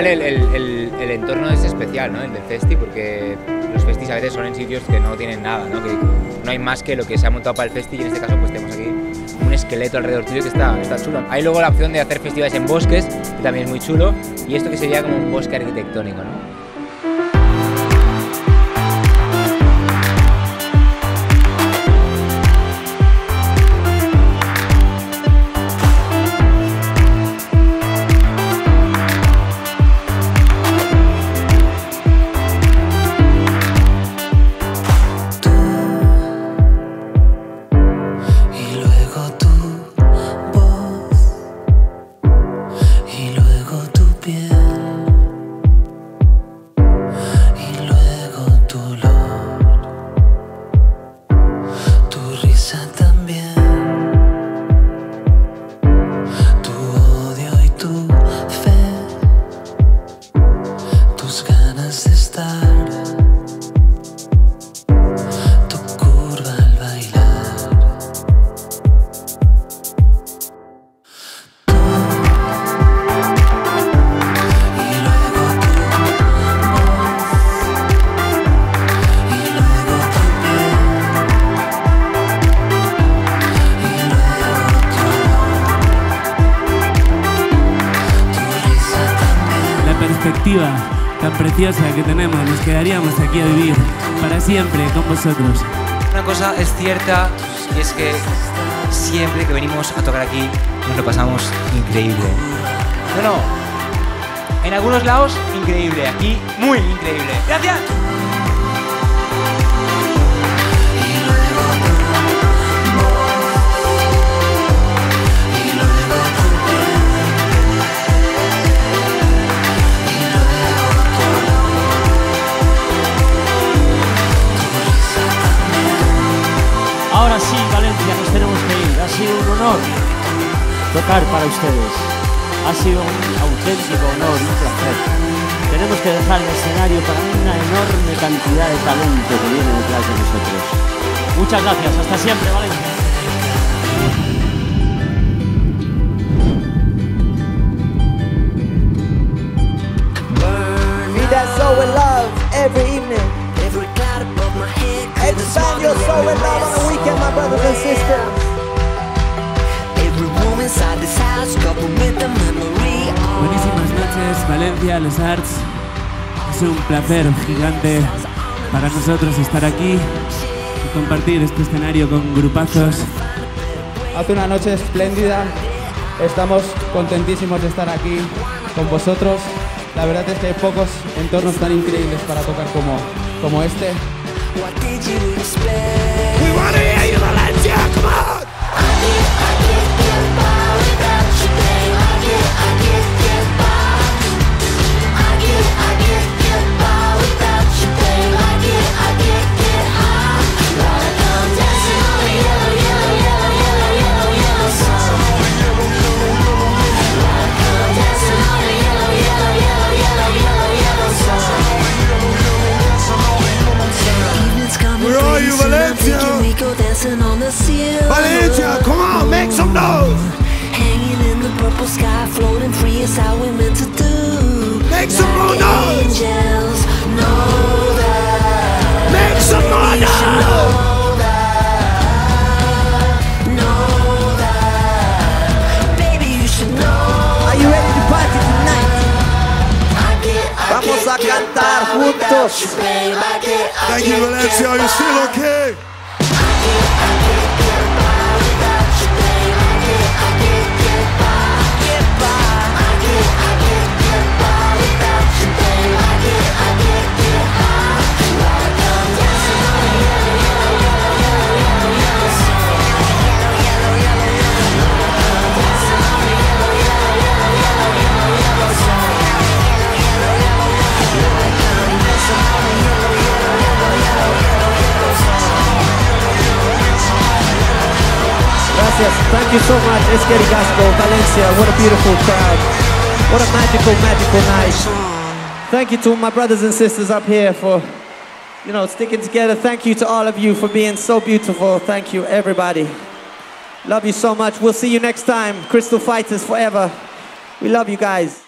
final el entorno es especial, ¿no? El del festi, porque los festis a veces son en sitios que no tienen nada, ¿no? Que no hay más que lo que se ha montado para el festi y en este caso pues tenemos aquí un esqueleto alrededor tuyo que está chulo. Hay luego la opción de hacer festivales en bosques, que también es muy chulo, y esto que sería como un bosque arquitectónico, ¿no? Tan preciosa que tenemos, nos quedaríamos aquí a vivir para siempre con vosotros. Una cosa es cierta y es que siempre que venimos a tocar aquí nos lo pasamos increíble. No, en algunos lados increíble, aquí muy increíble. ¡Gracias! Ahora sí, Valencia, nos tenemos que ir. Ha sido un honor tocar para ustedes. Ha sido un auténtico honor y un placer. Tenemos que dejar el escenario para una enorme cantidad de talento que viene detrás de nosotros. Muchas gracias. Hasta siempre, Valencia. Be that soul in love every evening. Expand your soul in love on the weekend, my brothers and sisters. Buenísimas noches, Valencia, Los Arts. Es un placer gigante para nosotros estar aquí y compartir este escenario con grupazos. Hace una noche espléndida, estamos contentísimos de estar aquí con vosotros. La verdad es que hay pocos entornos tan increíbles para tocar como este. What did you expect? We wanna hear you, Valencia, come on! I can't get by without you, babe. I can't get by. I can't get by without you, babe. I can't get high. Wanna come dancing on the yellow, yellow, yellow, yellow, yellow, yellow sun. Wanna come dancing on the yellow, yellow, yellow, yellow, yellow, yellow sun. Where are you, Valencia? Valencia, come on, make some noise! Hanging in the purple sky, floating free is how we're meant to do. Make some more noise! Angels know that. Make some more noise! Know that. Baby, you should know. Are you ready to party tonight? Vamos a cantar juntos. Thank you, Valencia. Are you still okay? Thank you so much, Esqueri Gasco, Valencia. What a beautiful crowd. What a magical, magical night. Thank you to my brothers and sisters up here for, sticking together. Thank you to all of you for being so beautiful. Thank you, everybody. Love you so much. We'll see you next time. Crystal Fighters forever. We love you guys.